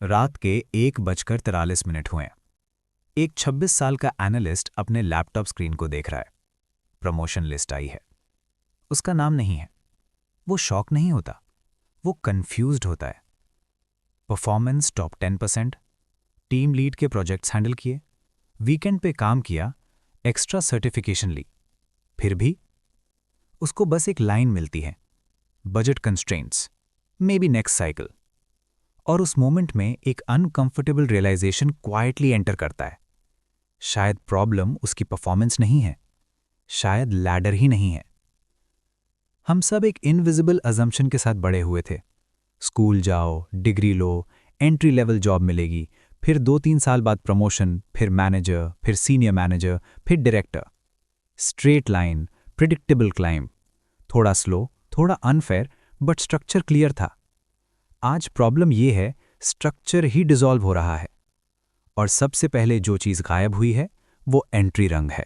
रात के 1:43 हुए। एक 26 साल का एनालिस्ट अपने लैपटॉप स्क्रीन को देख रहा है। प्रमोशन लिस्ट आई है। उसका नाम नहीं है। वो शॉक नहीं होता, वो कंफ्यूज्ड होता है। परफॉर्मेंस टॉप 10%, टीम लीड के प्रोजेक्ट्स हैंडल किए, वीकेंड पे काम किया, एक्स्ट्रा सर्टिफिकेशन ली। फिर भी उसको बस एक लाइन मिलती है, budget constraints, may be next cycle. और उस मोमेंट में एक अनकंफर्टेबल रियलाइजेशन क्वाइटली एंटर करता है। शायद प्रॉब्लम उसकी परफॉर्मेंस नहीं है, शायद लैडर ही नहीं है। हम सब एक इनविजिबल अजम्पशन के साथ बड़े हुए थे। स्कूल जाओ, डिग्री लो, एंट्री लेवल जॉब मिलेगी, फिर 2-3 साल बाद प्रमोशन, फिर मैनेजर, फिर सीनियर मैनेजर, फिर director. Straight line, predictable climb. थोड़ा स्लो, थोड़ा अनफेयर, बट स्ट्रक्चर क्लियर था। आज प्रॉब्लम ये है, स्ट्रक्चर ही डिसॉल्व हो रहा है। और सबसे पहले जो चीज गायब हुई है वो एंट्री रंग है।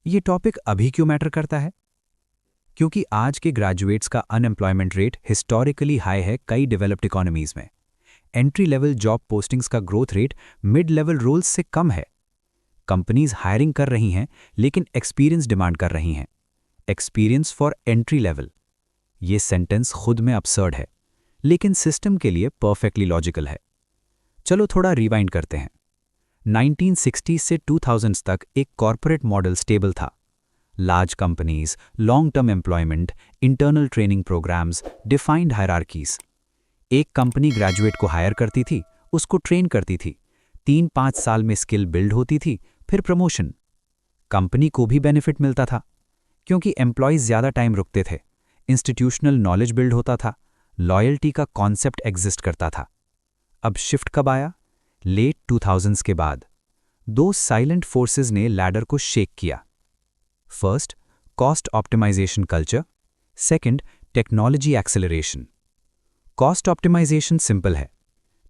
ये टॉपिक अभी क्यों मैटर करता है? क्योंकि आज के ग्रेजुएट्स का अनएम्प्लॉयमेंट रेट हिस्टोरिकली हाई है कई डेवलप्ड इकोनॉमीज में। एंट्री लेवल जॉब पोस्टिंग्स का growth rate mid level roles से कम है। कंपनीज हायरिंग कर रही हैं लेकिन एक्सपीरियंस डिमांड कर रही हैं। Experience for entry level. ये सेंटेंस खुद में absurd है, लेकिन सिस्टम के लिए परफेक्टली लॉजिकल है। चलो थोड़ा रिवाइंड करते हैं। 1960 से 2000 तक एक कॉर्पोरेट मॉडल स्टेबल था। Large companies, long term employment, internal training programs, defined hierarchies. एक कंपनी ग्रेजुएट को हायर करती थी, उसको ट्रेन करती थी, 3-5 साल में स्किल बिल्ड होती थी, फिर प्रमोशन। कंपनी को भी बेनिफिट मिलता था क्योंकि एम्प्लॉयज ज्यादा टाइम रुकते थे, इंस्टीट्यूशनल नॉलेज बिल्ड होता था, लॉयल्टी का कॉन्सेप्ट एग्जिस्ट करता था। अब शिफ्ट कब आया? लेट 2000s के बाद। दो साइलेंट फोर्सेस ने लैडर को शेक किया। First, cost optimization culture. Second, technology acceleration. Cost optimization simple है।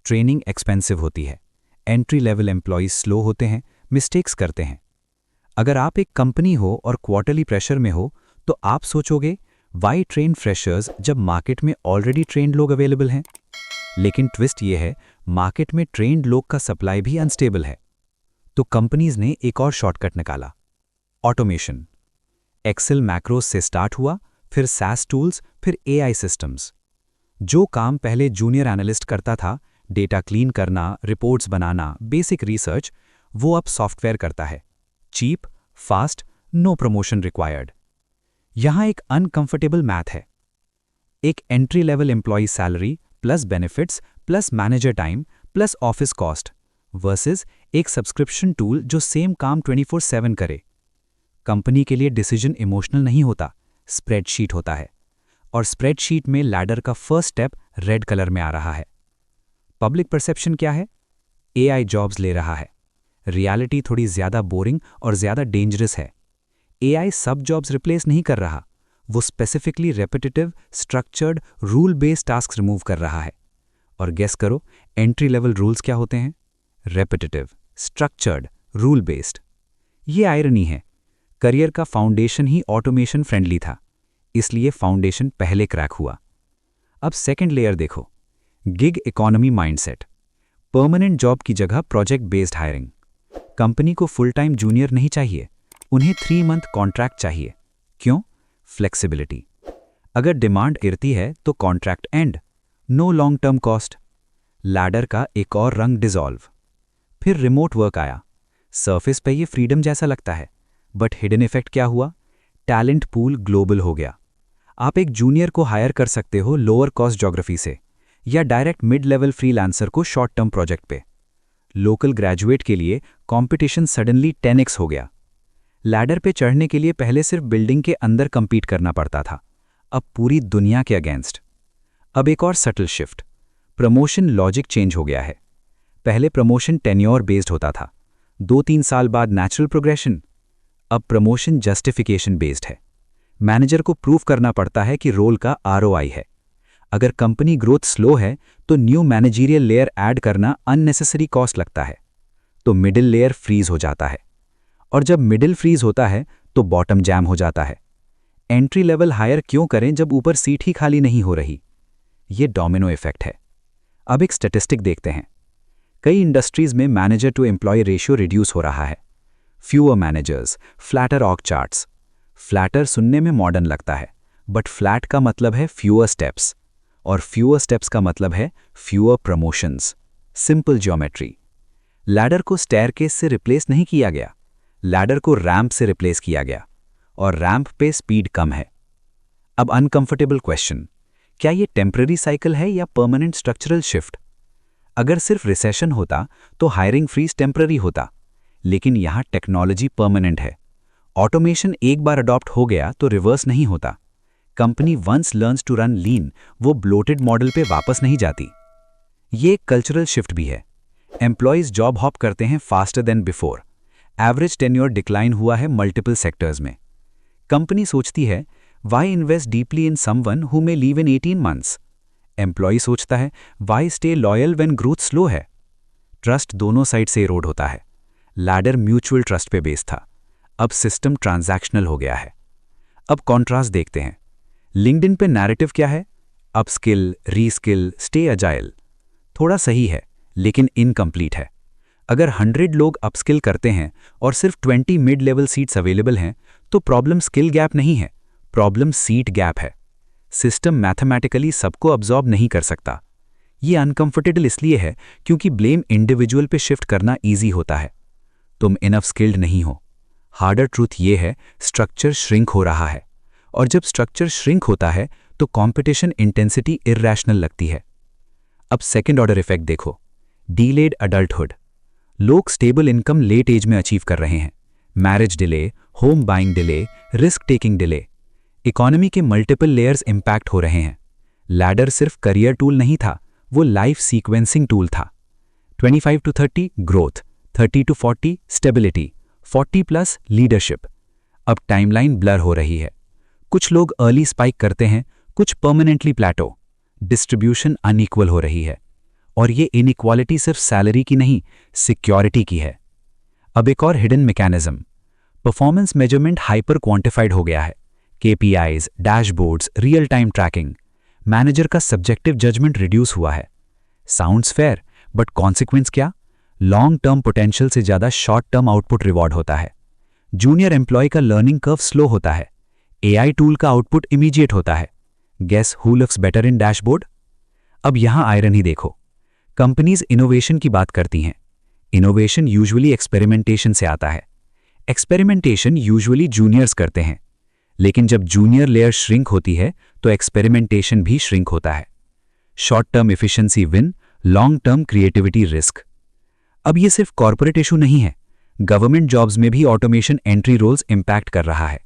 ट्रेनिंग एक्सपेंसिव होती है, एंट्री लेवल एम्प्लॉयज स्लो होते हैं, मिस्टेक्स करते हैं। अगर आप एक कंपनी हो और क्वार्टरली प्रेशर में हो तो आप सोचोगे वाई ट्रेन फ्रेशर्स जब मार्केट में ऑलरेडी ट्रेंड लोग अवेलेबल हैं। लेकिन ट्विस्ट ये है, मार्केट में ट्रेंड लोग का सप्लाई भी अनस्टेबल है। तो कंपनीज ने एक और शॉर्टकट निकाला, ऑटोमेशन। एक्सेल मैक्रोस से स्टार्ट हुआ, फिर SaaS टूल्स, फिर AI सिस्टम्स। जो काम पहले जूनियर एनालिस्ट करता था, डेटा क्लीन करना, रिपोर्ट्स बनाना, बेसिक रिसर्च, वो अब सॉफ्टवेयर करता है। Cheap, fast, no promotion required. यहां एक अनकंफर्टेबल मैथ है। एक entry level employee salary plus benefits plus manager time plus office cost versus एक सब्सक्रिप्शन टूल जो सेम काम 24/7 करे। कंपनी के लिए डिसीजन इमोशनल नहीं होता, स्प्रेडशीट होता है। और स्प्रेडशीट में लैडर का फर्स्ट स्टेप रेड कलर में आ रहा है। पब्लिक परसेप्शन क्या है? AI जॉब्स ले रहा है। रियलिटी थोड़ी ज्यादा बोरिंग और ज्यादा डेंजरस है। AI सब जॉब्स रिप्लेस नहीं कर रहा, वो specifically repetitive, structured, rule based task remove कर रहा है। और गेस करो, एंट्री लेवल रूल्स क्या होते हैं? Repetitive, structured, rule based. ये आयरनी है। करियर का फाउंडेशन ही ऑटोमेशन फ्रेंडली था, इसलिए फाउंडेशन पहले क्रैक हुआ। अब सेकंड लेयर देखो, gig economy mindset. Permanent job की जगह प्रोजेक्ट बेस्ड हायरिंग। कंपनी को फुल टाइम जूनियर नहीं चाहिए, उन्हें 3 मंथ कॉन्ट्रैक्ट चाहिए। क्यों? फ्लेक्सिबिलिटी। अगर डिमांड गिरती है तो contract end, no long term cost. Ladder का एक और रंग डिसॉल्व। फिर रिमोट वर्क आया। सरफेस पे ये फ्रीडम जैसा लगता है, बट हिडन इफेक्ट क्या हुआ? टैलेंट पूल ग्लोबल हो गया। आप एक जूनियर को हायर कर सकते हो लोअर कॉस्ट ज्योग्राफी से, या डायरेक्ट मिड लेवल फ्रीलांसर को शॉर्ट टर्म प्रोजेक्ट पे। लोकल ग्रेजुएट के लिए कंपटीशन सडनली 10x हो गया। लैडर पे चढ़ने के लिए पहले सिर्फ बिल्डिंग के अंदर compete करना पड़ता था, अब पूरी दुनिया के अगेंस्ट। अब एक और subtle shift, promotion logic change हो गया है। पहले प्रमोशन टेन्योर बेस्ड होता था, 2-3 साल बाद नेचुरल प्रोग्रेशन। अब प्रमोशन जस्टिफिकेशन बेस्ड है। मैनेजर को प्रूव करना पड़ता है कि रोल का ROI है। अगर कंपनी ग्रोथ स्लो है तो न्यू मैनेजरियल लेयर ऐड करना अननेसेसरी कॉस्ट लगता है, तो मिडिल लेयर फ्रीज हो जाता है। और जब मिडिल फ्रीज होता है तो बॉटम जैम हो जाता है। एंट्री लेवल हायर क्यों करें जब ऊपर सीट ही खाली नहीं हो रही? ये डोमिनो इफेक्ट है। अब एक स्टैटिस्टिक देखते हैं। कई इंडस्ट्रीज में manager to employee ratio reduce हो रहा है। Fewer managers, flatter org charts. Flatter सुनने में मॉडर्न लगता है, बट फ्लैट का मतलब है फ्यूअर स्टेप्स, और फ्यूअर स्टेप्स का मतलब है fewer promotions. Simple geometry. Ladder को स्टेयरकेस से रिप्लेस नहीं किया गया, लैडर को रैंप से रिप्लेस किया गया, और रैंप पे स्पीड कम है। अब अनकंफर्टेबल क्वेश्चन, क्या ये टेम्पररी साइकिल है या परमानेंट स्ट्रक्चरल शिफ्ट? अगर सिर्फ रिसेशन होता तो हायरिंग फ्रीज टेम्पररी होता, लेकिन यहां टेक्नोलॉजी परमानेंट है। ऑटोमेशन एक बार अडॉप्ट हो गया तो रिवर्स नहीं होता। Company once learns to run lean, वो ब्लोटेड मॉडल पे वापस नहीं जाती। ये एक कल्चरल शिफ्ट भी है। एम्प्लॉयज जॉब हॉप करते हैं faster than before. Average tenure decline हुआ है मल्टीपल सेक्टर्स में। कंपनी सोचती है, why invest deeply in someone who may leave in 18 months? Employee सोचता है, why stay loyal when growth slow है? ट्रस्ट दोनों साइड से इरोड होता है। लैडर म्यूचुअल ट्रस्ट पे बेस्ड था, अब सिस्टम ट्रांजैक्शनल हो गया है। अब कॉन्ट्रास्ट देखते हैं। लिंक्डइन पे नैरेटिव क्या है? Upskill, reskill, stay agile. थोड़ा सही है, लेकिन इनकम्प्लीट है। अगर 100 लोग अपस्किल करते हैं और सिर्फ 20 मिड लेवल सीट्स अवेलेबल हैं, तो प्रॉब्लम स्किल गैप नहीं है, प्रॉब्लम सीट गैप है। सिस्टम मैथमेटिकली सबको अब्जॉर्ब नहीं कर सकता। ये अनकंफर्टेबल इसलिए है क्योंकि ब्लेम इंडिविजुअल पे शिफ्ट करना ईजी होता है। तुम इनफ स्किल्ड नहीं हो। हार्डर ट्रूथ ये है, स्ट्रक्चर श्रिंक हो रहा है, और जब स्ट्रक्चर श्रिंक होता है तो कंपटीशन इंटेंसिटी इरैशनल लगती है। अब सेकंड ऑर्डर इफेक्ट देखो। डीलेड अडल्टहुड। लोग स्टेबल इनकम लेट एज में अचीव कर रहे हैं। Marriage delay, home buying delay, risk taking delay. Economy के मल्टीपल लेयर्स इंपैक्ट हो रहे हैं। लैडर सिर्फ करियर टूल नहीं था, वो लाइफ सीक्वेंसिंग टूल था। 25 to 30 growth, 30 to 40 stability, 40+ leadership. अब टाइमलाइन ब्लर हो रही है। कुछ लोग अर्ली स्पाइक करते हैं, कुछ परमानेंटली प्लेटो। डिस्ट्रीब्यूशन अनइक्वल हो रही है, और ये इनइक्वालिटी सिर्फ सैलरी की नहीं, सिक्योरिटी की है। अब एक और hidden mechanism. Performance measurement hyper quantified हो गया है। KPIs, dashboards, real time tracking. Manager का सब्जेक्टिव जजमेंट रिड्यूस हुआ है। साउंड्स फेयर, बट कॉन्सिक्वेंस क्या? लॉन्ग टर्म पोटेंशियल से ज्यादा शॉर्ट टर्म आउटपुट रिवॉर्ड होता है। जूनियर एम्प्लॉय का लर्निंग कर्व स्लो होता है। AI टूल का आउटपुट इमीडिएट होता है। Guess who looks better in dashboard? अब यहां आयरनी देखो। कंपनीज इनोवेशन की बात करती हैं। इनोवेशन यूजुअली एक्सपेरिमेंटेशन से आता है। एक्सपेरिमेंटेशन यूजुअली जूनियर्स करते हैं, लेकिन जब जूनियर लेयर श्रिंक होती है तो एक्सपेरिमेंटेशन भी श्रिंक होता है। Short term efficiency win, long term creativity risk. अब ये सिर्फ कॉर्पोरेट इशू नहीं है, गवर्नमेंट जॉब्स में भी ऑटोमेशन एंट्री रोल्स इंपैक्ट कर रहा है।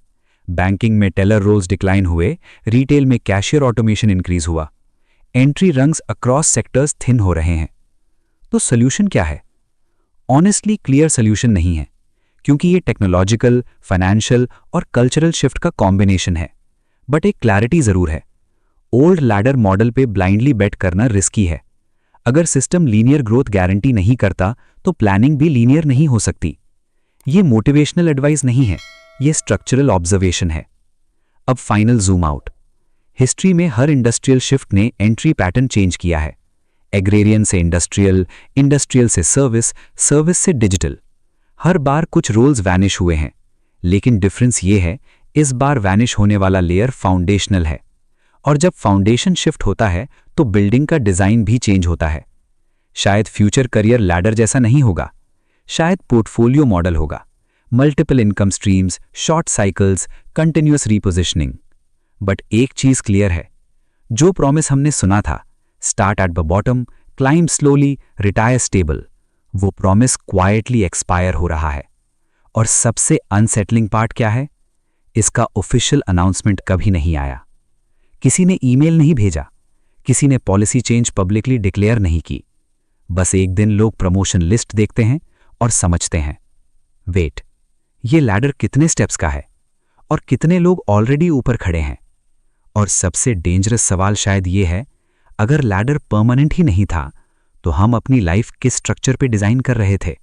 बैंकिंग में टेलर रोल्स डिक्लाइन हुए, रिटेल में कैशियर ऑटोमेशन इंक्रीज हुआ। Entry rungs across sectors thin हो रहे हैं। तो सोल्यूशन क्या है? ऑनेस्टली क्लियर सोल्यूशन नहीं है, क्योंकि ये टेक्नोलॉजिकल, फाइनेंशियल और कल्चरल शिफ्ट का कॉम्बिनेशन है। बट एक क्लैरिटी जरूर है, ओल्ड लैडर मॉडल पे ब्लाइंडली बेट करना रिस्की है। अगर सिस्टम लीनियर ग्रोथ गारंटी नहीं करता तो प्लानिंग भी लीनियर नहीं हो सकती। ये मोटिवेशनल एडवाइस नहीं है, ये स्ट्रक्चरल ऑब्जर्वेशन है। अब फाइनल जूम आउट। हिस्ट्री में हर इंडस्ट्रियल शिफ्ट ने एंट्री पैटर्न चेंज किया है। एग्रेरियन से इंडस्ट्रियल, इंडस्ट्रियल से सर्विस, सर्विस से डिजिटल। हर बार कुछ रोल्स वैनिश हुए हैं, लेकिन डिफरेंस ये है, इस बार वैनिश होने वाला लेयर फाउंडेशनल है। और जब फाउंडेशन शिफ्ट होता है तो बिल्डिंग का डिजाइन भी चेंज होता है। शायद फ्यूचर करियर लैडर जैसा नहीं होगा, शायद पोर्टफोलियो मॉडल होगा। Multiple income streams, short cycles, continuous repositioning. But एक चीज क्लियर है, जो प्रॉमिस हमने सुना था, start at the bottom, climb slowly, retire stable, वो प्रॉमिस क्वाइटली एक्सपायर हो रहा है। और सबसे अनसेटलिंग पार्ट क्या है? इसका ऑफिशियल अनाउंसमेंट कभी नहीं आया। किसी ने ईमेल नहीं भेजा, किसी ने पॉलिसी चेंज पब्लिकली डिक्लेयर नहीं की। बस एक दिन लोग प्रमोशन लिस्ट देखते हैं और समझते हैं, वेट, ये लैडर कितने स्टेप्स का है और कितने लोग ऑलरेडी ऊपर खड़े हैं। और सबसे डेंजरस सवाल शायद ये है, अगर लैडर परमानेंट ही नहीं था तो हम अपनी लाइफ किस स्ट्रक्चर पे डिजाइन कर रहे थे?